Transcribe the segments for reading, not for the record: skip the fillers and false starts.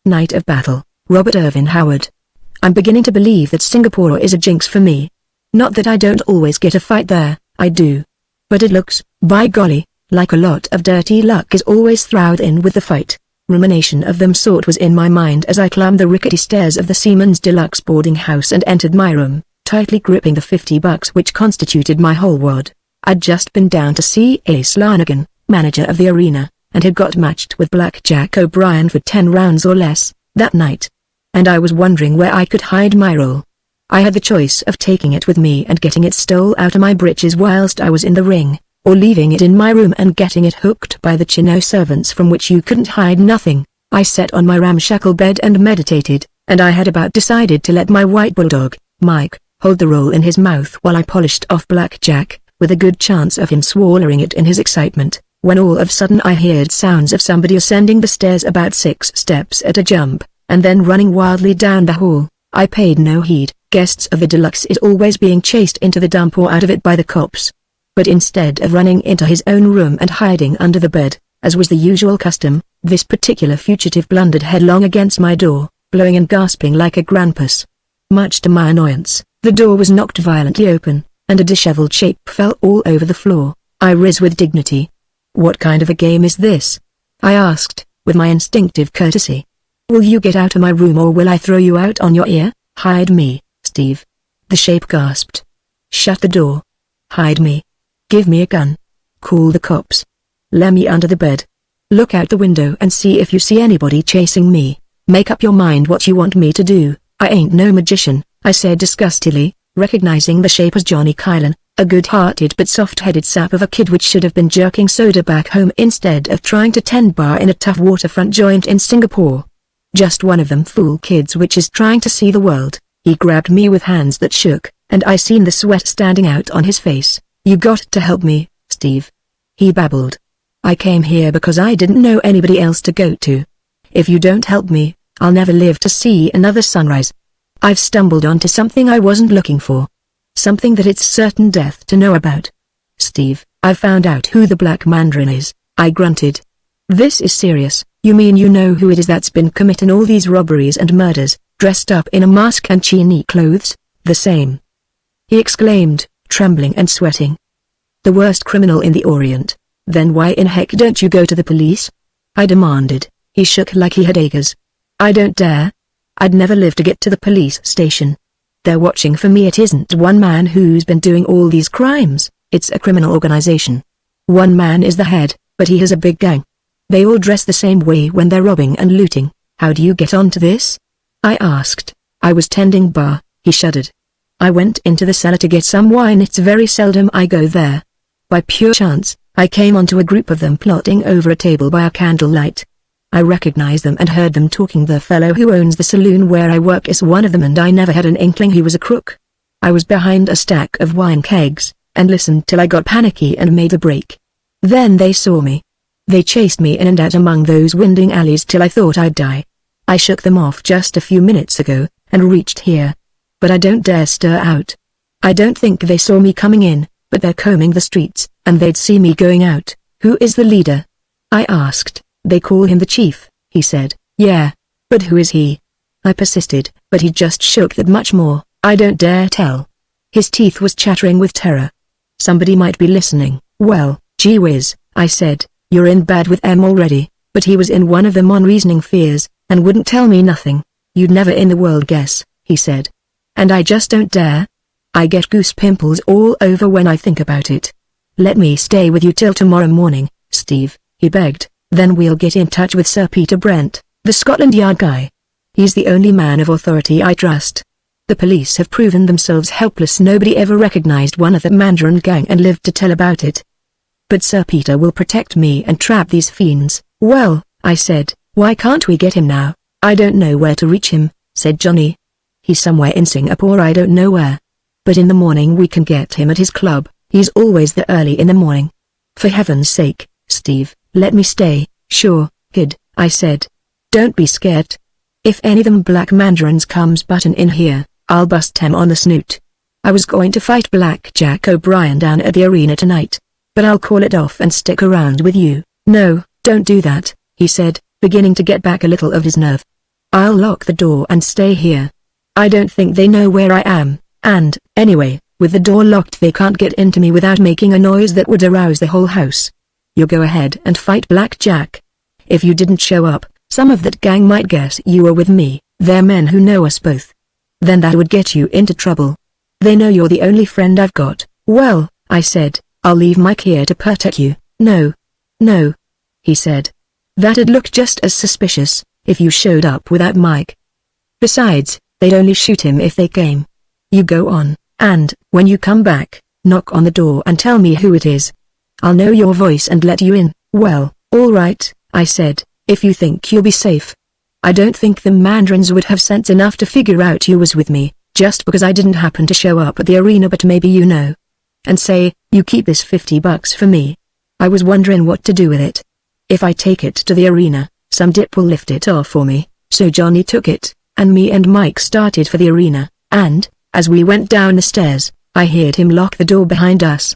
Night of Battle, Robert Ervin Howard. I'm beginning to believe that Singapore is a jinx for me. Not that I don't always get a fight there, I do. But it looks, by golly, like a lot of dirty luck is always thrown in with the fight. Rumination of them sort was in my mind as I climbed the rickety stairs of the Seaman's Deluxe boarding house and entered my room, tightly gripping the $50 which constituted my whole wad. I'd just been down to see Ace Lanigan, manager of the arena, and had got matched with Blackjack O'Brien for 10 rounds or less, that night. And I was wondering where I could hide my roll. I had the choice of taking it with me and getting it stole out of my breeches whilst I was in the ring, or leaving it in my room and getting it hooked by the Chino servants from which you couldn't hide nothing. I sat on my ramshackle bed and meditated, and I had about decided to let my white bulldog, Mike, hold the roll in his mouth while I polished off Blackjack, with a good chance of him swallowing it in his excitement, when all of a sudden I heard sounds of somebody ascending the stairs about 6 steps at a jump, and then running wildly down the hall. I paid no heed. Guests of the Deluxe is always being chased into the dump or out of it by the cops. But instead of running into his own room and hiding under the bed, as was the usual custom, this particular fugitive blundered headlong against my door, blowing and gasping like a grampus. Much to my annoyance, the door was knocked violently open, and a disheveled shape fell all over the floor. I rose with dignity. "What kind of a game is this?" I asked, with my instinctive courtesy. "Will you get out of my room or will I throw you out on your ear?" "Hide me, Steve." The shape gasped. "Shut the door." "Hide me." "Give me a gun." "Call the cops." "Lay me under the bed." "Look out the window and see if you see anybody chasing me. Make up your mind what you want me to do." "I ain't no magician," I said disgustedly, recognizing the shape as Johnny Kylan, a good-hearted but soft-headed sap of a kid which should have been jerking soda back home instead of trying to tend bar in a tough waterfront joint in Singapore. Just one of them fool kids which is trying to see the world. He grabbed me with hands that shook, and I seen the sweat standing out on his face. "You got to help me, Steve," he babbled. "I came here because I didn't know anybody else to go to. If you don't help me, I'll never live to see another sunrise. I've stumbled onto something I wasn't looking for. Something that it's certain death to know about. Steve, I've found out who the Black Mandarin is," I grunted. "This is serious. You mean you know who it is that's been committing all these robberies and murders, dressed up in a mask and chino clothes?" "The same," he exclaimed, trembling and sweating. "The worst criminal in the Orient. Then why in heck don't you go to the police?" I demanded. He shook like he had acres. "I don't dare. I'd never live to get to the police station. They're watching for me. It isn't one man who's been doing all these crimes, it's a criminal organization. One man is the head, but he has a big gang. They all dress the same way when they're robbing and looting." "How do you get onto this?" I asked. "I was tending bar," he shuddered. "I went into the cellar to get some wine. It's very seldom I go there. By pure chance, I came onto a group of them plotting over a table by a candlelight. I recognized them and heard them talking. The fellow who owns the saloon where I work is one of them, and I never had an inkling he was a crook. I was behind a stack of wine kegs, and listened till I got panicky and made the break. Then they saw me. They chased me in and out among those winding alleys till I thought I'd die. I shook them off just a few minutes ago, and reached here. But I don't dare stir out. I don't think they saw me coming in, but they're combing the streets, and they'd see me going out." "Who is the leader?" I asked. "They call him the chief," he said. "Yeah. But who is he?" I persisted, but he just shook that much more. "I don't dare tell." His teeth was chattering with terror. Somebody might be listening. "Well, gee whiz," I said, "you're in bad with M already." But he was in one of them unreasoning fears, and wouldn't tell me nothing. "You'd never in the world guess," he said. "And I just don't dare. I get goose pimples all over when I think about it. Let me stay with you till tomorrow morning, Steve," he begged. "Then we'll get in touch with Sir Peter Brent, the Scotland Yard guy. He's the only man of authority I trust. The police have proven themselves helpless. Nobody ever recognized one of the Mandarin gang and lived to tell about it. But Sir Peter will protect me and trap these fiends." "Well," I said, "why can't we get him now?" "I don't know where to reach him," said Johnny. "He's somewhere in Singapore, I don't know where. But in the morning we can get him at his club. He's always there early in the morning." "For heaven's sake, Steve, let me stay." "Sure, kid," I said. "Don't be scared. If any of them Black Mandarins comes buttin' in here, I'll bust him on the snoot. I was going to fight Blackjack O'Brien down at the arena tonight, but I'll call it off and stick around with you." "No, don't do that," he said, beginning to get back a little of his nerve. I'll lock the door and stay here. I don't think they know where I am, and, anyway, with the door locked they can't get into me without making a noise that would arouse the whole house. You go ahead and fight Black Jack. If you didn't show up, some of that gang might guess you were with me. They're men who know us both. Then that would get you into trouble. They know you're the only friend I've got. Well, I said, I'll leave Mike here to protect you. No. No. He said. That'd look just as suspicious, if you showed up without Mike. Besides, they'd only shoot him if they came. You go on, and, when you come back, knock on the door and tell me who it is. I'll know your voice and let you in. Well, all right, I said, if you think you'll be safe. I don't think the Mandarins would have sense enough to figure out you was with me, just because I didn't happen to show up at the arena, but maybe you know. And say, you keep this $50 for me. I was wondering what to do with it. If I take it to the arena, some dip will lift it off for me. So Johnny took it, and me and Mike started for the arena, and, as we went down the stairs, I heard him lock the door behind us.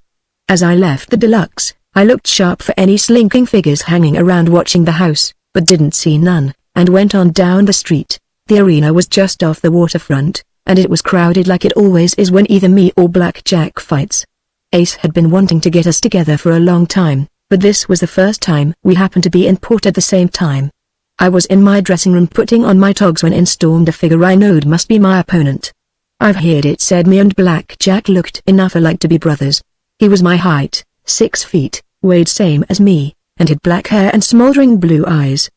As I left the deluxe, I looked sharp for any slinking figures hanging around watching the house, but didn't see none, and went on down the street. The arena was just off the waterfront, and it was crowded like it always is when either me or Black Jack fights. Ace had been wanting to get us together for a long time, but this was the first time we happened to be in port at the same time. I was in my dressing room putting on my togs when in stormed a figure I knowed must be my opponent. I've heard it said me and Black Jack looked enough alike to be brothers. He was my height, 6 feet, weighed same as me, and had black hair and smoldering blue eyes.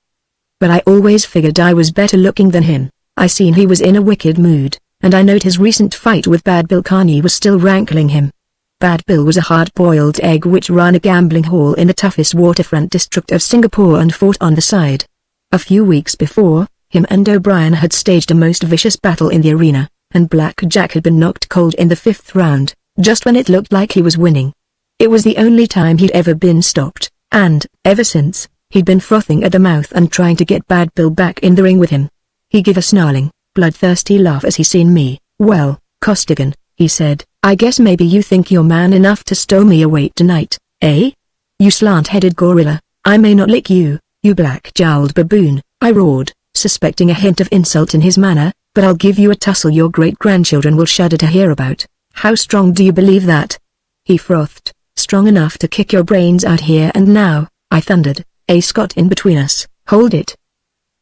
But I always figured I was better looking than him. I seen he was in a wicked mood, and I knowed his recent fight with Bad Bill Carney was still rankling him. Bad Bill was a hard-boiled egg which ran a gambling hall in the toughest waterfront district of Singapore and fought on the side. A few weeks before, him and O'Brien had staged a most vicious battle in the arena, and Black Jack had been knocked cold in the 5th round, just when it looked like he was winning. It was the only time he'd ever been stopped, and, ever since, he'd been frothing at the mouth and trying to get Bad Bill back in the ring with him. He gave a snarling, bloodthirsty laugh as he seen me. Well, Costigan, he said, I guess maybe you think you're man enough to stow me away tonight, eh? You slant-headed gorilla, I may not lick you, you black-jowled baboon, I roared, suspecting a hint of insult in his manner, but I'll give you a tussle your great-grandchildren will shudder to hear about. How strong do you believe that? He frothed, strong enough to kick your brains out here and now, I thundered. Ace got in between us. Hold it.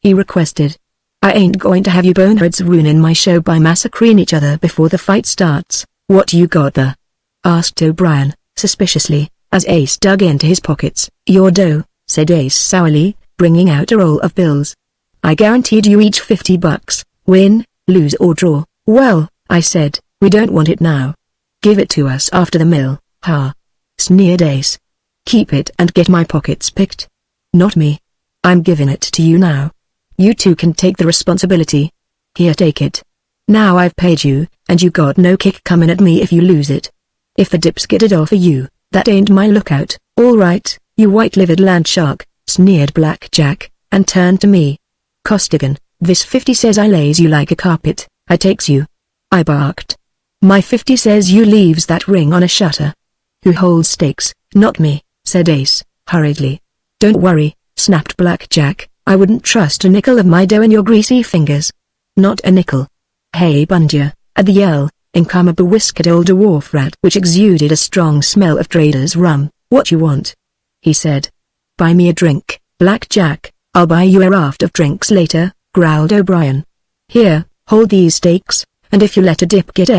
He requested. I ain't going to have you boneheads ruining my show by massacring each other before the fight starts. What you got there? Asked O'Brien, suspiciously, as Ace dug into his pockets. Your dough, said Ace sourly, bringing out a roll of bills. I guaranteed you each $50, win, lose or draw. Well, I said, we don't want it now. Give it to us after the mill, ha. Sneered Ace. Keep it and get my pockets picked. Not me. I'm giving it to you now. You two can take the responsibility. Here, take it. Now I've paid you, and you got no kick coming at me if you lose it. If the dips get it off of you, that ain't my lookout. All right, you white-livered land shark, sneered Black Jack, and turned to me. Costigan, this 50 says I lays you like a carpet, I takes you. I barked. My 50 says you leaves that ring on a shutter. Who holds stakes? Not me, said Ace, hurriedly. Don't worry, snapped Black Jack, I wouldn't trust a nickel of my dough in your greasy fingers. Not a nickel. Hey Bundia, at the yell, in come a bewhiskered old dwarf rat which exuded a strong smell of trader's rum. What you want? He said. Buy me a drink, Black Jack, I'll buy you a raft of drinks later, growled O'Brien. Here, hold these stakes, and if you let a dip get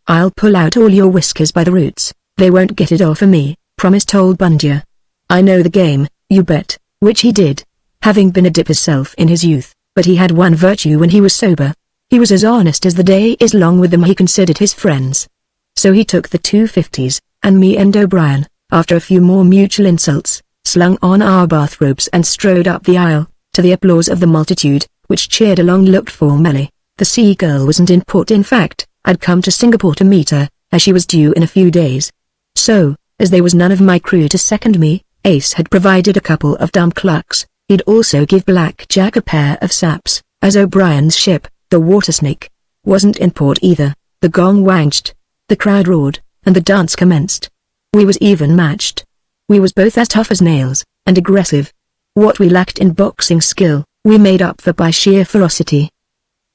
I'll pull out all your whiskers by the roots. They won't get it off of me, promised old Bundia. I know the game, you bet, which he did, having been a dip himself in his youth, but he had one virtue when he was sober. He was as honest as the day is long with them he considered his friends. So he took the 250s, and me and O'Brien, after a few more mutual insults, slung on our bathrobes and strode up the aisle, to the applause of the multitude, which cheered along looked-for Melly. The Sea-Girl wasn't in port. In fact, I'd come to Singapore to meet her, as she was due in a few days. So, as there was none of my crew to second me, Ace had provided a couple of dumb clucks. He'd also give Black Jack a pair of saps, as O'Brien's ship, the Water Snake, wasn't in port either. The gong wanged, the crowd roared, and the dance commenced. We was even matched. We was both as tough as nails, and aggressive. What we lacked in boxing skill, we made up for by sheer ferocity.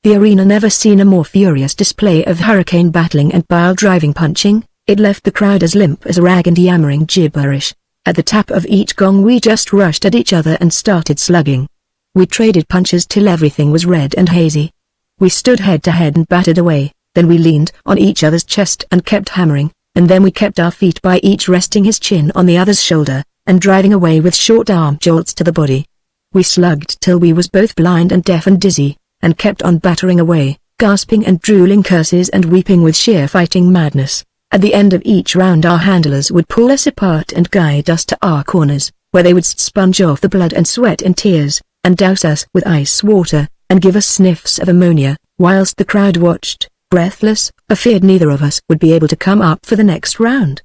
The arena never seen a more furious display of hurricane battling and pile-driving punching. It left the crowd as limp as a rag and yammering gibberish. At the tap of each gong we just rushed at each other and started slugging. We traded punches till everything was red and hazy. We stood head to head and battered away, then we leaned on each other's chest and kept hammering, and then we kept our feet by each resting his chin on the other's shoulder, and driving away with short arm jolts to the body. We slugged till we was both blind and deaf and dizzy, and kept on battering away, gasping and drooling curses and weeping with sheer fighting madness. At the end of each round our handlers would pull us apart and guide us to our corners, where they would sponge off the blood and sweat and tears, and douse us with ice water, and give us sniffs of ammonia, whilst the crowd watched, breathless, afeared neither of us would be able to come up for the next round.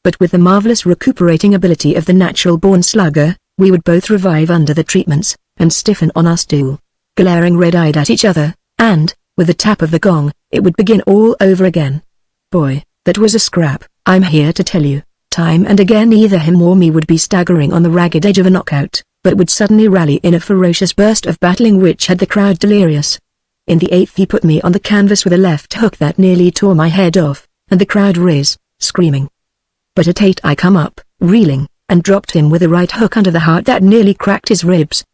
But with the marvelous recuperating ability of the natural-born slugger, we would both revive under the treatments, and stiffen on our stool, glaring red-eyed at each other, and, with the tap of the gong, it would begin all over again. Boy, that was a scrap, I'm here to tell you. Time and again either him or me would be staggering on the ragged edge of a knockout, but would suddenly rally in a ferocious burst of battling which had the crowd delirious. In the eighth he put me on the canvas with a left hook that nearly tore my head off, and the crowd riz, screaming. But at 8 I come up, reeling, and dropped him with a right hook under the heart that nearly cracked his ribs.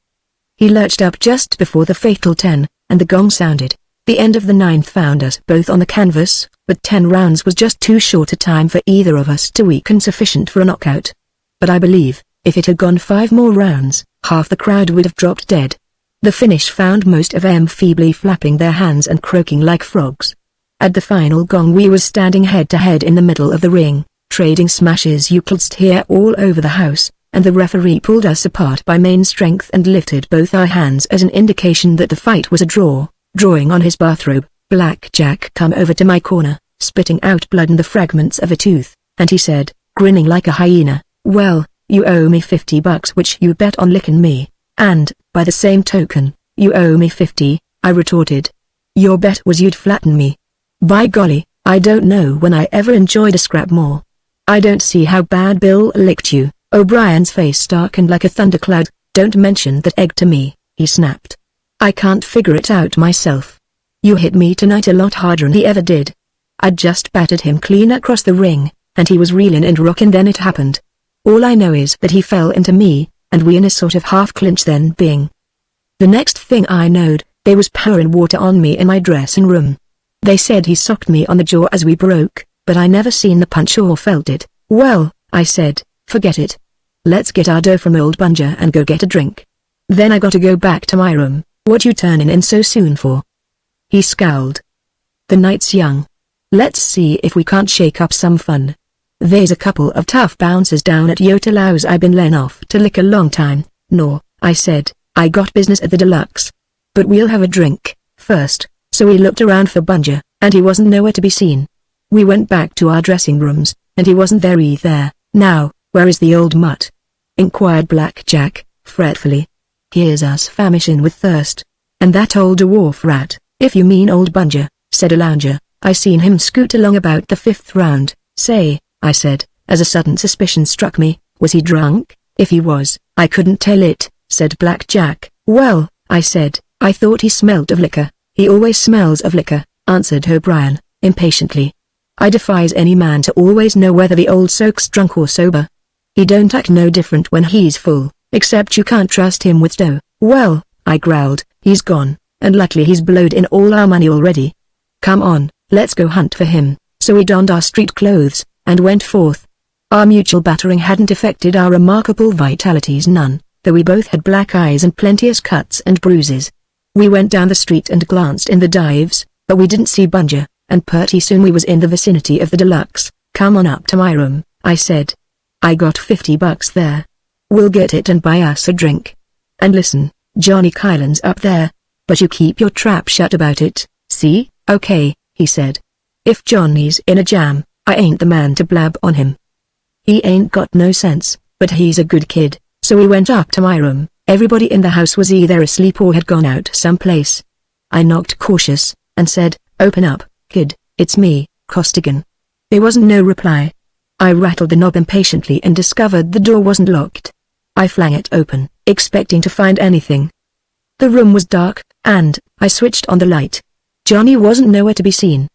He lurched up just before the fatal 10, and the gong sounded. The end of the 9th found us both on the canvas, but 10 rounds was just too short a time for either of us to weaken sufficient for a knockout. But I believe, if it had gone 5 more rounds, half the crowd would have dropped dead. The finish found most of them feebly flapping their hands and croaking like frogs. At the final gong we was standing head to head in the middle of the ring, trading smashes you could hear all over the house, and the referee pulled us apart by main strength and lifted both our hands as an indication that the fight was a draw. Drawing on his bathrobe, Black Jack come over to my corner, spitting out blood and the fragments of a tooth, and he said, grinning like a hyena, "Well, you owe me $50 which you bet on licking me, and, by the same token, you owe me 50, I retorted. Your bet was you'd flatten me. By golly, I don't know when I ever enjoyed a scrap more. I don't see how bad Bill licked you. O'Brien's face darkened like a thundercloud. Don't mention that egg to me, he snapped. I can't figure it out myself. You hit me tonight a lot harder than he ever did. I'd just battered him clean across the ring, and he was reeling and rocking then it happened. All I know is that he fell into me, and we in a sort of half clinch then bing. The next thing I knowed, they was pouring water on me in my dressing room. They said he socked me on the jaw as we broke, but I never seen the punch or felt it. Well, I said, forget it. Let's get our dough from old Bunger and go get a drink. Then I gotta go back to my room. What you turning in so soon for? He scowled. The night's young. Let's see if we can't shake up some fun. There's a couple of tough bouncers down at Yotelau's I've been laying off to lick a long time. No, I said, I got business at the Deluxe. But we'll have a drink, first. So we looked around for Bunger, and he wasn't nowhere to be seen. We went back to our dressing rooms, and he wasn't there either. Now, where is the old mutt? Inquired Black Jack, fretfully. Here's us famishing with thirst. And that old dwarf rat, if you mean old Bunger, said a lounger, I seen him scoot along about the 5th round. Say, I said, as a sudden suspicion struck me, was he drunk? If he was, I couldn't tell it, said Black Jack. Well, I said, I thought he smelt of liquor. He always smells of liquor, answered O'Brien, impatiently. I defies any man to always know whether the old soak's drunk or sober. He don't act no different when he's full. Except you can't trust him with dough. Well, I growled, he's gone, and luckily he's blowed in all our money already. Come on, let's go hunt for him. So we donned our street clothes, and went forth. Our mutual battering hadn't affected our remarkable vitalities none, though we both had black eyes and plenteous cuts and bruises. We went down the street and glanced in the dives, but we didn't see Bunger, and pretty soon we was in the vicinity of the Deluxe. Come on up to my room, I said. I got $50 there. We'll get it and buy us a drink. And listen, Johnny Kylan's up there, but you keep your trap shut about it, see? Okay, he said. If Johnny's in a jam, I ain't the man to blab on him. He ain't got no sense, but he's a good kid. So we went up to my room. Everybody in the house was either asleep or had gone out someplace. I knocked cautious, and said, open up, kid, it's me, Costigan. There wasn't no reply. I rattled the knob impatiently and discovered the door wasn't locked. I flung it open, expecting to find anything. The room was dark, and I switched on the light. Johnny wasn't nowhere to be seen.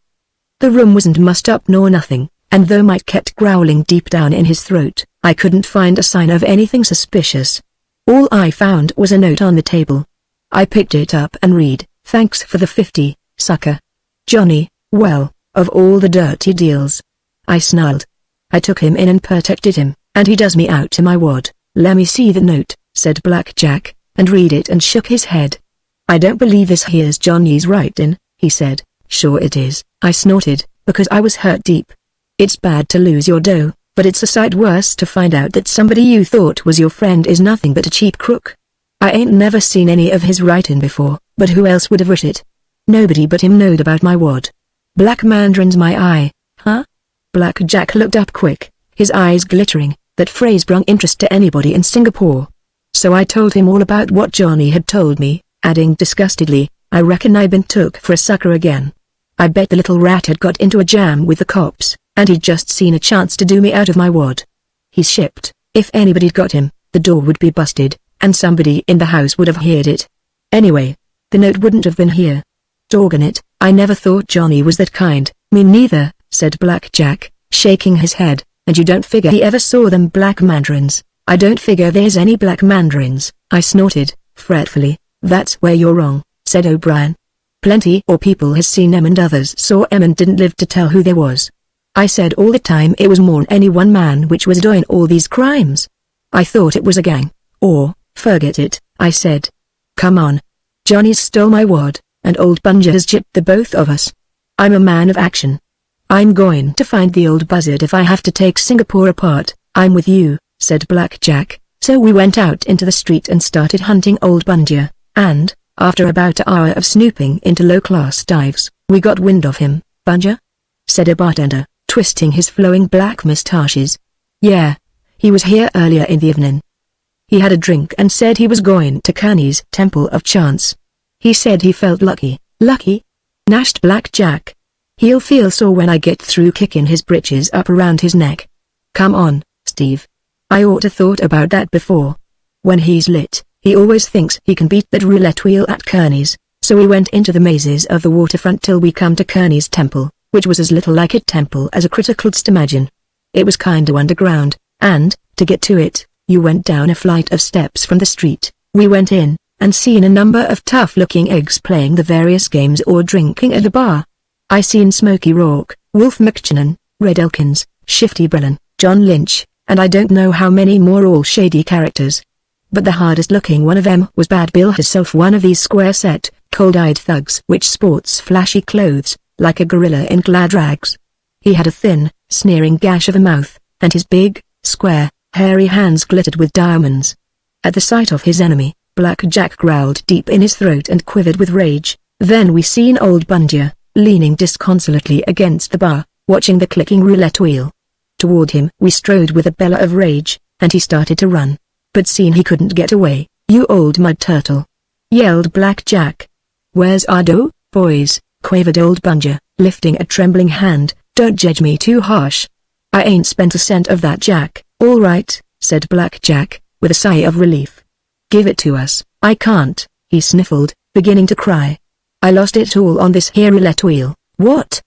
The room wasn't mussed up nor nothing, and though Mike kept growling deep down in his throat, I couldn't find a sign of anything suspicious. All I found was a note on the table. I picked it up and read, "Thanks for the 50, sucker." Johnny, well, of all the dirty deals. I snarled. I took him in and protected him, and he does me out to my wad. "Lemme see the note," said Blackjack, and read it and shook his head. "I don't believe this here's Johnny's writing," he said. "Sure it is," I snorted, because I was hurt deep. "It's bad to lose your dough, but it's a sight worse to find out that somebody you thought was your friend is nothing but a cheap crook. I ain't never seen any of his writing before, but who else would have writ it? Nobody but him knowed about my wad. Black mandarin's my eye, huh?" Blackjack looked up quick, his eyes glittering. That phrase brung interest to anybody in Singapore. So I told him all about what Johnny had told me, adding disgustedly, "I reckon I been took for a sucker again. I bet the little rat had got into a jam with the cops, and he'd just seen a chance to do me out of my wad. He's shipped. If anybody'd got him, the door would be busted, and somebody in the house would have heard it. Anyway, the note wouldn't have been here. Doggone it, I never thought Johnny was that kind." "Me neither," said Blackjack, shaking his head. "And you don't figure he ever saw them black mandarins?" "I don't figure there's any black mandarins," I snorted, fretfully. "That's where you're wrong," said O'Brien. "Plenty or people has seen them and others saw 'em and didn't live to tell who they was. I said all the time it was more'n any one man which was doing all these crimes. I thought it was a gang, or, forget it," I said. "Come on. Johnny's stole my wad, and old Bunger has gypped the both of us. I'm a man of action. I'm going to find the old buzzard if I have to take Singapore apart." "I'm with you," said Blackjack. So we went out into the street and started hunting old Bunger, and, after about an hour of snooping into low-class dives, we got wind of him. "Bunger?" said a bartender, twisting his flowing black mustaches. "Yeah. He was here earlier in the evening. He had a drink and said he was going to Kearney's Temple of Chance. He said he felt lucky." "Lucky?" gnashed Blackjack. "He'll feel sore when I get through kicking his britches up around his neck." "Come on, Steve. I oughta thought about that before. When he's lit, he always thinks he can beat that roulette wheel at Kearney's, so we went into the mazes of the waterfront till we come to Kearney's temple, which was as little like a temple as a critter couldst imagine. It was kinda underground, and, to get to it, you went down a flight of steps from the street. We went in, and seen a number of tough-looking eggs playing the various games or drinking at the bar. I seen Smokey Rourke, Wolf McKinnon, Red Elkins, Shifty Brennan, John Lynch, and I don't know how many more all shady characters. But the hardest looking one of them was Bad Bill himself, one of these square-set, cold-eyed thugs which sports flashy clothes, like a gorilla in glad rags. He had a thin, sneering gash of a mouth, and his big, square, hairy hands glittered with diamonds. At the sight of his enemy, Blackjack growled deep in his throat and quivered with rage. Then we seen old Bunger, leaning disconsolately against the bar, watching the clicking roulette wheel. Toward him we strode with a bellow of rage, and he started to run. But seen he couldn't get away. "You old mud turtle!" yelled Blackjack. "Where's our dough, boys?" quavered old Bunger, lifting a trembling hand. "Don't judge me too harsh. I ain't spent a cent of that, Jack." "All right," said Blackjack, with a sigh of relief. "Give it to us." "I can't," he sniffled, beginning to cry. "I lost it all on this here roulette wheel." "What?"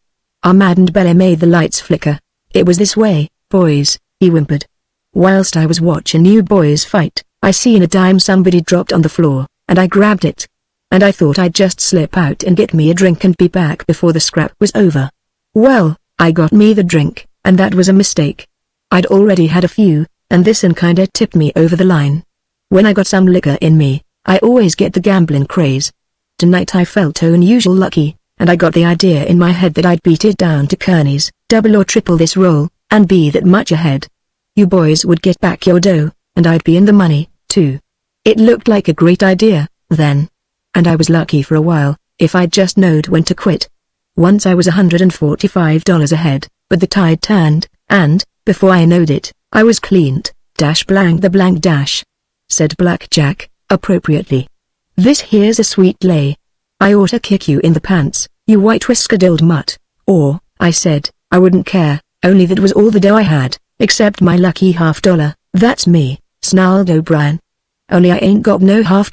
Our maddened belly made the lights flicker. "It was this way, boys," he whimpered. "Whilst I was watching you boys fight, I seen a dime somebody dropped on the floor, and I grabbed it. And I thought I'd just slip out and get me a drink and be back before the scrap was over. Well, I got me the drink, and that was a mistake. I'd already had a few, and this one kinda tipped me over the line. When I got some liquor in me, I always get the gambling craze. Tonight I felt unusual lucky, and I got the idea in my head that I'd beat it down to Kearney's, double or triple this roll, and be that much ahead. You boys would get back your dough, and I'd be in the money, too. It looked like a great idea, then. And I was lucky for a while, if I'd just knowed when to quit. Once I was $145 ahead, but the tide turned, and, before I knowed it, I was cleaned, dash blank the blank dash," said Blackjack, appropriately. "This here's a sweet lay. I oughta kick you in the pants, you white-whiskered old mutt." "Or," I said, "I wouldn't care, only that was all the dough I had, except my lucky $half. "That's me," snarled O'Brien. "Only I ain't got no $half,"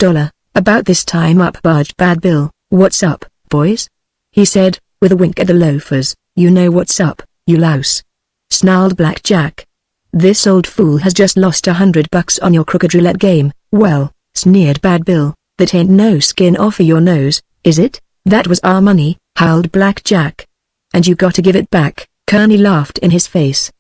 About this time up barged Bad Bill. "What's up, boys?" he said, with a wink at the loafers. "You know what's up, you louse," snarled Black Jack. "This old fool has just lost $100 on your crooked roulette game." "Well," sneered Bad Bill, "that ain't no skin off of your nose, is it?" "That was our money," howled Black Jack. "And you gotta give it back." Kearney laughed in his face.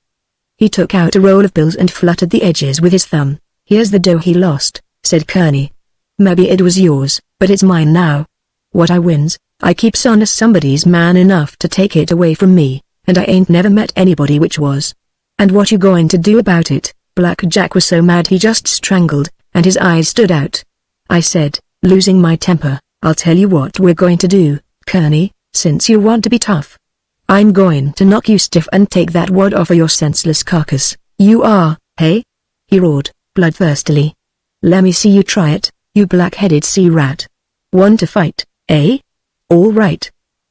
He took out a roll of bills and fluttered the edges with his thumb. "Here's the dough he lost," said Kearney. "Maybe it was yours, but it's mine now. What I wins, I keeps on as somebody's man enough to take it away from me, and I ain't never met anybody which was. And what you going to do about it?" Black Jack was so mad he just strangled, and his eyes stood out. I said, losing my temper, "I'll tell you what we're going to do, Kearney, since you want to be tough. I'm going to knock you stiff and take that wad off of your senseless carcass." "You are, hey?" he roared, bloodthirstily. "Lemme see you try it, you black-headed sea rat. Want to fight, eh? All right.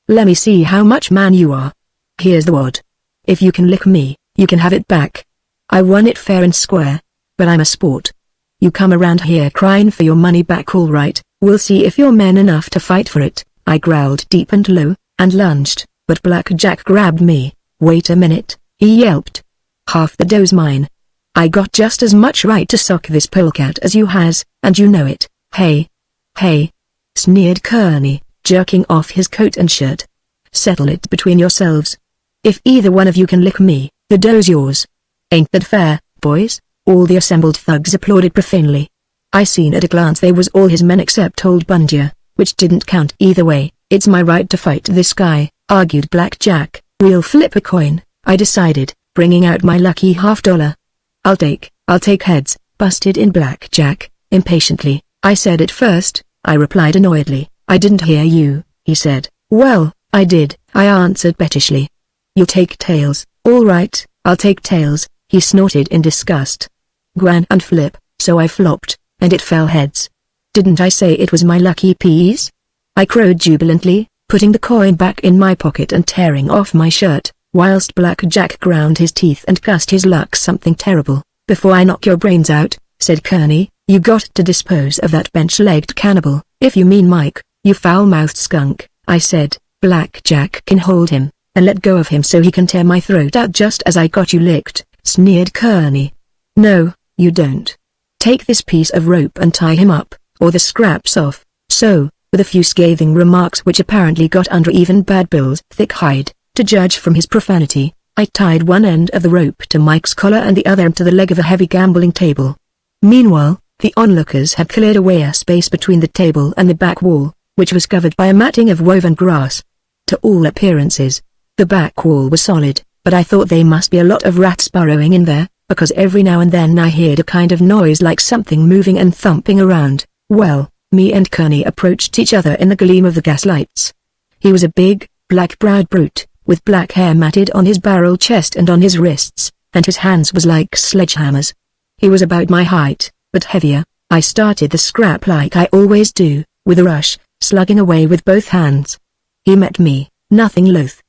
Lemme see how much man you are. Here's the wad. If you can lick me, you can have it back. I won it fair and square. But I'm a sport. You come around here crying for your money back, all right, we'll see if you're man enough to fight for it." I growled deep and low, and lunged, but Black Jack grabbed me. "Wait a minute," he yelped. "Half the dough's mine. I got just as much right to sock this polecat as you has, and you know it." "Hey. Hey," sneered Kearney, jerking off his coat and shirt. "Settle it between yourselves. If either one of you can lick me, the dough's yours. Ain't that fair, boys?" All the assembled thugs applauded profanely. I seen at a glance they was all his men except old Bundia, which didn't count either way. "It's my right to fight this guy," argued Black Jack. "We'll flip a coin," I decided, bringing out my lucky $50. I'll take heads," busted in Black Jack, impatiently. "I said it first," I replied annoyedly. "I didn't hear you," he said. "Well, I did," I answered pettishly. "You'll take tails." "All right, I'll take tails," he snorted in disgust. "Gwan and flip," so I flopped, and it fell heads. "Didn't I say it was my lucky piece?" I crowed jubilantly, putting the coin back in my pocket and tearing off my shirt, whilst Black Jack ground his teeth and cussed his luck something terrible. "Before I knock your brains out," said Kearney, "you got to dispose of that bench-legged cannibal." "If you mean Mike, you foul-mouthed skunk," I said. "Black Jack can hold him, and let go of him so he can tear my throat out just as I got you licked," sneered Kearney. "No, you don't. Take this piece of rope and tie him up, or the scraps off." So, with a few scathing remarks which apparently got under even Bad Bill's thick hide, to judge from his profanity, I tied one end of the rope to Mike's collar and the other end to the leg of a heavy gambling table. Meanwhile, the onlookers had cleared away a space between the table and the back wall, which was covered by a matting of woven grass. To all appearances, the back wall was solid, but I thought they must be a lot of rats burrowing in there, because every now and then I heard a kind of noise like something moving and thumping around. Well, me and Kearney approached each other in the gleam of the gaslights. He was a big, black-browed brute, with black hair matted on his barrel chest and on his wrists, and his hands was like sledgehammers. He was about my height, but heavier. I started the scrap like I always do, with a rush, slugging away with both hands. He met me, nothing loath.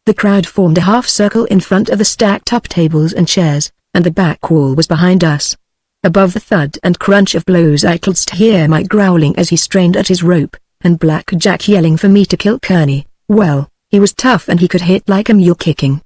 The crowd formed a half-circle in front of the stacked-up tables and chairs, and the back wall was behind us. Above the thud and crunch of blows I could hear Mike growling as he strained at his rope, and Black Jack yelling for me to kill Kearney. Well, he was tough and he could hit like a mule kicking.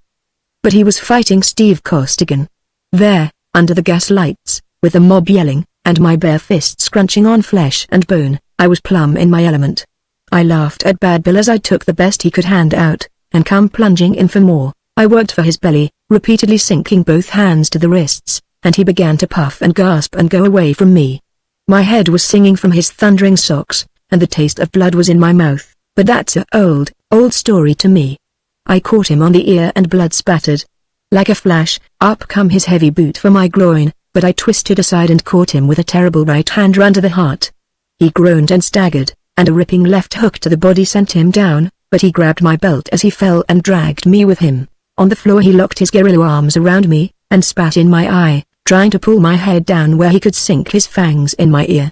But he was fighting Steve Costigan. There, under the gaslights, with the mob yelling, and my bare fists crunching on flesh and bone, I was plumb in my element. I laughed at Bad Bill as I took the best he could hand out, and come plunging in for more. I worked for his belly, repeatedly sinking both hands to the wrists, and he began to puff and gasp and go away from me. My head was singing from his thundering socks, and the taste of blood was in my mouth, but that's a old story to me. I caught him on the ear and blood spattered. Like a flash, up come his heavy boot for my groin, but I twisted aside and caught him with a terrible right hand run to the heart. He groaned and staggered, and a ripping left hook to the body sent him down, but he grabbed my belt as he fell and dragged me with him. On the floor he locked his guerrilla arms around me, and spat in my eye, trying to pull my head down where he could sink his fangs in my ear.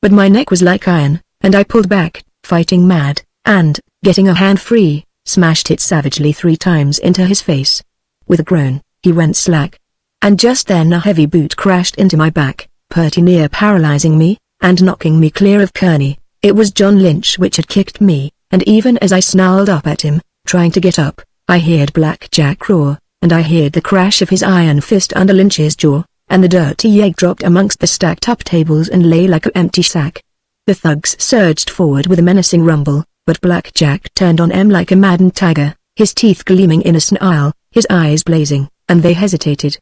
But my neck was like iron, and I pulled back, fighting mad, and, getting a hand free, smashed it savagely 3 times into his face. With a groan, he went slack. And just then a heavy boot crashed into my back, pretty near paralyzing me. and knocking me clear of Kearney. It was John Lynch which had kicked me, and even as I snarled up at him, trying to get up, I heard Black Jack roar, and I heard the crash of his iron fist under Lynch's jaw, and the dirty egg dropped amongst the stacked-up tables and lay like an empty sack. The thugs surged forward with a menacing rumble, but Black Jack turned on 'em like a maddened tiger, his teeth gleaming in a snarl, his eyes blazing, and they hesitated.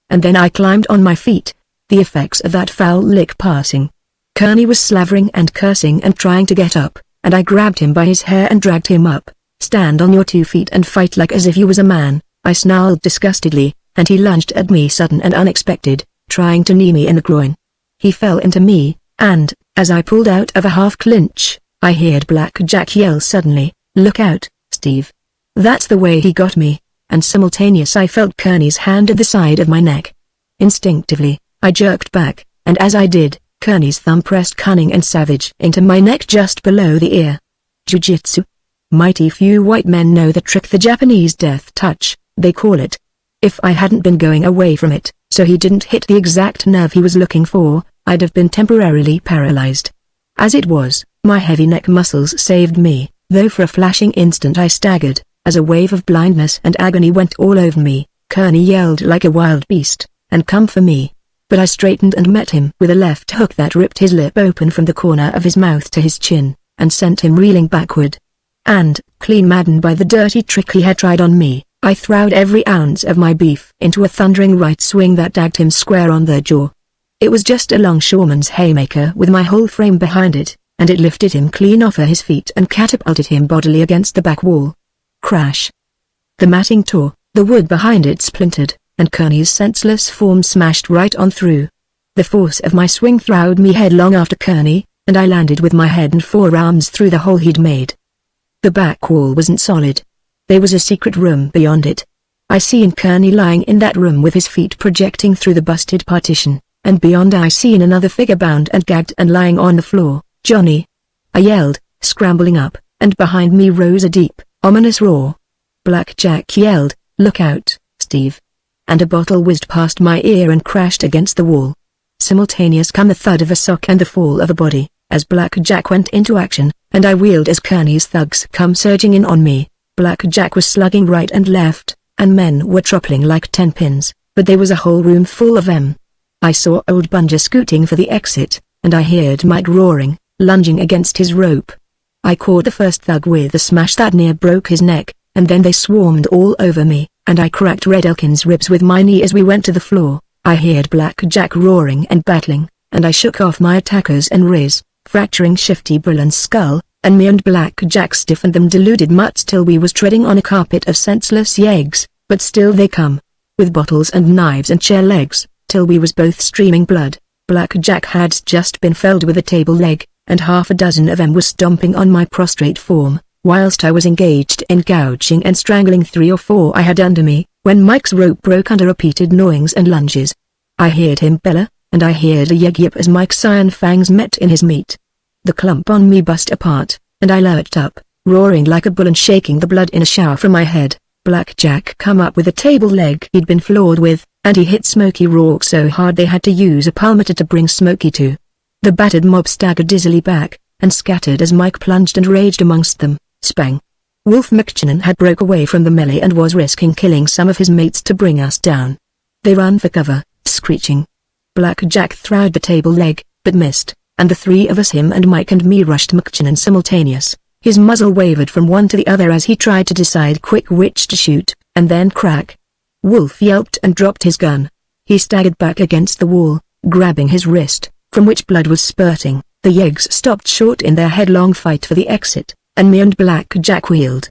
And then I climbed on my feet, the effects of that foul lick passing. Kearney was slavering and cursing and trying to get up, and I grabbed him by his hair and dragged him up. "Stand on your 2 feet and fight like as if you was a man," I snarled disgustedly, and he lunged at me sudden and unexpected, trying to knee me in the groin. He fell into me, and, as I pulled out of a half-clinch, I heard Black Jack yell suddenly, "Look out, Steve." That's the way he got me, and simultaneous I felt Kearney's hand at the side of my neck. Instinctively, I jerked back, and as I did, Kearney's thumb pressed cunning and savage into my neck just below the ear. Jiu-jitsu. Mighty few white men know the trick, the Japanese death touch, they call it. If I hadn't been going away from it, so he didn't hit the exact nerve he was looking for, I'd have been temporarily paralyzed. As it was, my heavy neck muscles saved me, though for a flashing instant I staggered, as a wave of blindness and agony went all over me. Kearney yelled like a wild beast, and come for me. But I straightened and met him with a left hook that ripped his lip open from the corner of his mouth to his chin, and sent him reeling backward. And, clean maddened by the dirty trick he had tried on me, I throwed every ounce of my beef into a thundering right swing that dagged him square on the jaw. It was just a longshoreman's haymaker with my whole frame behind it, and it lifted him clean off of his feet and catapulted him bodily against the back wall. Crash. The matting tore, the wood behind it splintered, and Kearney's senseless form smashed right on through. The force of my swing throwed me headlong after Kearney, and I landed with my head and forearms through the hole he'd made. The back wall wasn't solid. There was a secret room beyond it. I seen Kearney lying in that room with his feet projecting through the busted partition, and beyond I seen another figure bound and gagged and lying on the floor. "Johnny!" I yelled, scrambling up, and behind me rose a deep, ominous roar. Black Jack yelled, "Look out, Steve!" And a bottle whizzed past my ear and crashed against the wall. Simultaneous come the thud of a sock and the fall of a body, as Black Jack went into action, and I wheeled as Kearney's thugs come surging in on me. Black Jack was slugging right and left, and men were toppling like 10 pins, but there was a whole room full of them. I saw old Bunger scooting for the exit, and I heard Mike roaring, lunging against his rope. I caught the first thug with a smash that near broke his neck, and then they swarmed all over me, and I cracked Red Elkin's ribs with my knee as we went to the floor. I heard Black Jack roaring and battling, and I shook off my attackers and Riz, fracturing Shifty Brilland's skull, and me and Black Jack stiffened them deluded mutts till we was treading on a carpet of senseless yeggs, but still they come, with bottles and knives and chair legs, till we was both streaming blood. Black Jack had just been felled with a table leg, and half a dozen of them was stomping on my prostrate form, whilst I was engaged in gouging and strangling 3 or 4 I had under me, when Mike's rope broke under repeated gnawings and lunges. I heard him bellow, and I heard a yip as Mike's iron fangs met in his meat. The clump on me bust apart, and I lurched up, roaring like a bull and shaking the blood in a shower from my head. Black Jack come up with a table leg he'd been floored with, and he hit Smokey Rourke so hard they had to use a palmeter to bring Smokey to. The battered mob staggered dizzily back, and scattered as Mike plunged and raged amongst them. Spang. Wolf McKinnon had broke away from the melee and was risking killing some of his mates to bring us down. They ran for cover, screeching. Black Jack throwed the table leg, but missed, and the 3 of us, him and Mike and me, rushed McKinnon simultaneous. His muzzle wavered from one to the other as he tried to decide quick which to shoot, and then crack. Wolf yelped and dropped his gun. He staggered back against the wall, grabbing his wrist, from which blood was spurting. The yeggs stopped short in their headlong fight for the exit, and me and Black Jack wheeled.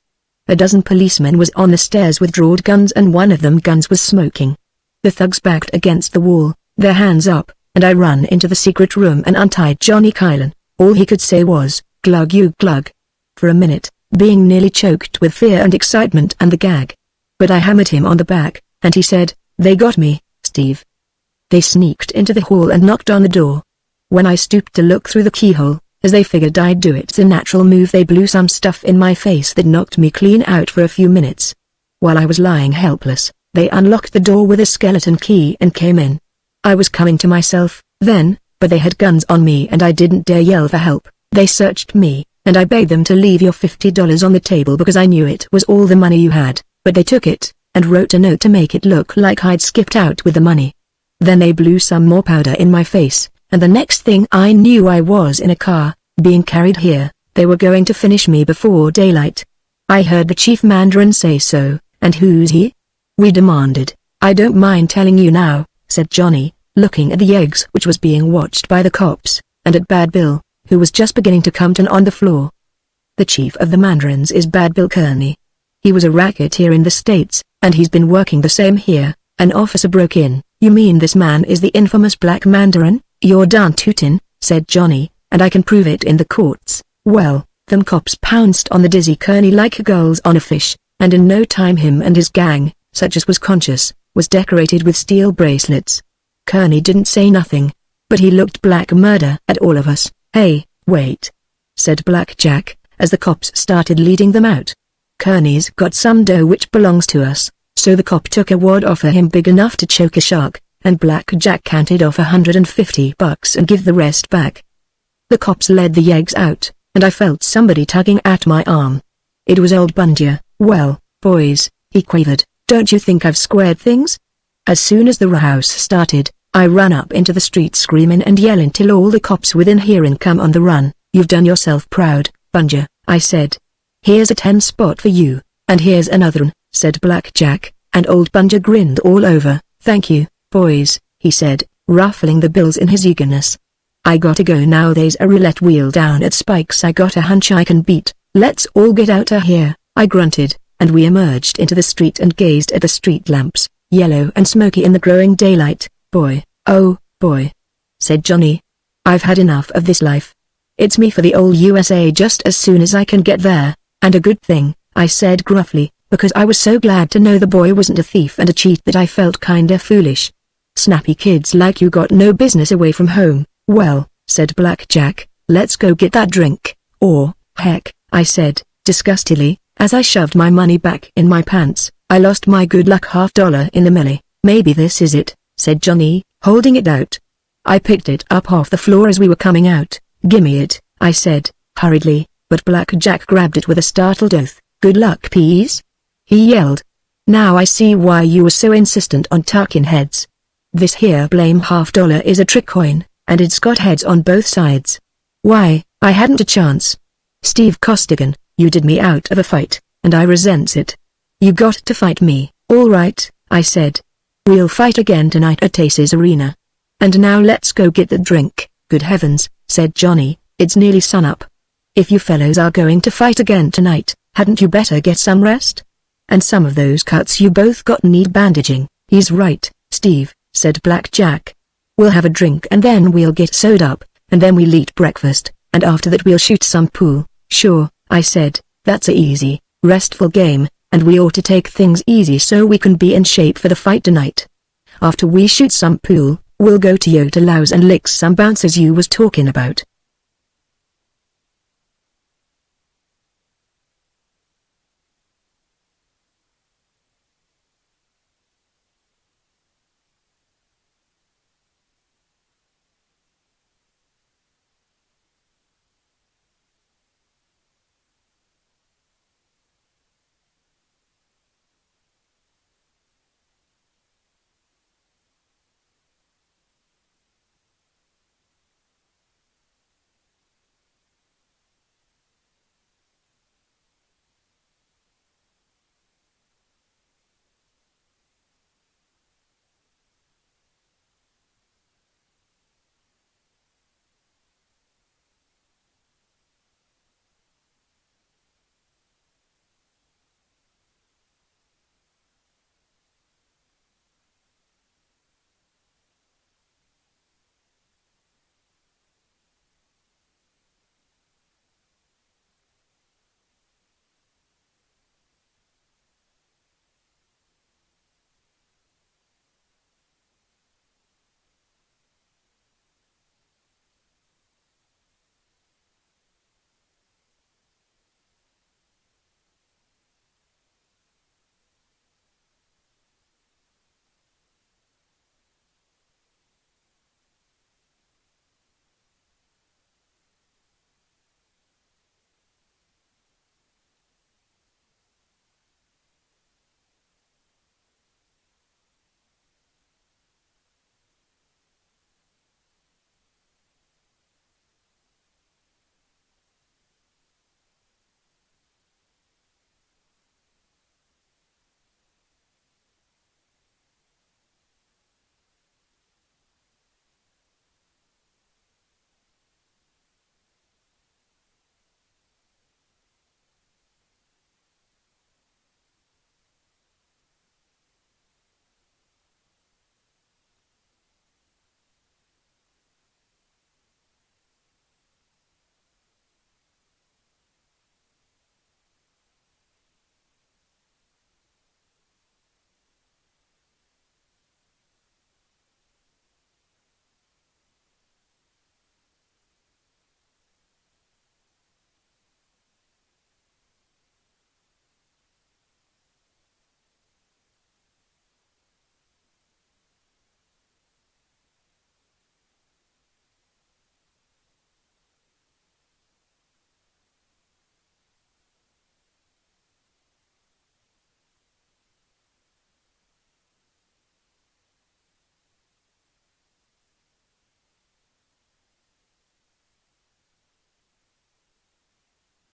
A dozen policemen was on the stairs with drawed guns, and one of them guns was smoking. The thugs backed against the wall, their hands up, and I ran into the secret room and untied Johnny Kylan. All he could say was, "Glug you glug." For a minute, being nearly choked with fear and excitement and the gag. But I hammered him on the back, and he said, "They got me, Steve." They sneaked into the hall and knocked on the door. When I stooped to look through the keyhole, as they figured I'd do it, it's a natural move, they blew some stuff in my face that knocked me clean out for a few minutes. While I was lying helpless, they unlocked the door with a skeleton key and came in. I was coming to myself, then, but they had guns on me and I didn't dare yell for help. They searched me, and I begged them to leave your $50 on the table because I knew it was all the money you had, but they took it, and wrote a note to make it look like I'd skipped out with the money. Then they blew some more powder in my face, and the next thing I knew I was in a car, being carried here. They were going to finish me before daylight. I heard the chief mandarin say so. And who's he? We demanded. I don't mind telling you now, said Johnny, looking at the eggs which was being watched by the cops, and at Bad Bill, who was just beginning to come down on the floor. The chief of the mandarins is Bad Bill Kearney. He was a racketeer in the States, and he's been working the same here. An officer broke in. You mean this man is the infamous Black Mandarin? You're darn tootin', said Johnny, and I can prove it in the courts. Well, them cops pounced on the dizzy Kearney like gulls on a fish, and in no time him and his gang, such as was conscious, was decorated with steel bracelets. Kearney didn't say nothing, but he looked black murder at all of us. Hey, wait, said Black Jack, as the cops started leading them out. Kearney's got some dough which belongs to us, so the cop took a wad off of him big enough to choke a shark, and Black Jack counted off $150 and give the rest back. The cops led the yeggs out, and I felt somebody tugging at my arm. It was old Bunja. Well, boys, he quavered, don't you think I've squared things? As soon as the rouse started, I ran up into the street screaming and yelling till all the cops within hearing come on the run. You've done yourself proud, Bunja, I said. Here's a 10 spot for you, and here's another one, said Black Jack, and old Bunja grinned all over. Thank you, boys, he said, ruffling the bills in his eagerness. I gotta go now, there's a roulette wheel down at Spike's I got a hunch I can beat. Let's all get out of here, I grunted, and we emerged into the street and gazed at the street lamps, yellow and smoky in the growing daylight. Boy, oh, boy, said Johnny. I've had enough of this life. It's me for the old USA just as soon as I can get there, and a good thing, I said gruffly, because I was so glad to know the boy wasn't a thief and a cheat that I felt kinda foolish. Snappy kids like you got no business away from home. Well, said Black Jack, let's go get that drink, or, heck, I said, disgustedly, as I shoved my money back in my pants. I lost my good luck $50 in the melee. Maybe this is it, said Johnny, holding it out. I picked it up off the floor as we were coming out. Gimme it, I said, hurriedly, but Black Jack grabbed it with a startled oath. Good luck, peas? He yelled. Now I see why you were so insistent on tucking heads. This here blame $50 is a trick coin, and it's got heads on both sides. Why, I hadn't a chance. Steve Costigan, you did me out of a fight, and I resents it. You got to fight me. All right, I said. We'll fight again tonight at Ace's Arena. And now let's go get the drink. Good heavens, said Johnny, it's nearly sunup. If you fellows are going to fight again tonight, hadn't you better get some rest? And some of those cuts you both got need bandaging. He's right, Steve, said Black Jack. We'll have a drink and then we'll get sewed up, and then we'll eat breakfast, and after that we'll shoot some pool. Sure, I said, that's a easy, restful game, and we ought to take things easy so we can be in shape for the fight tonight. After we shoot some pool, we'll go to Yota Laos and lick some bouncers you was talking about.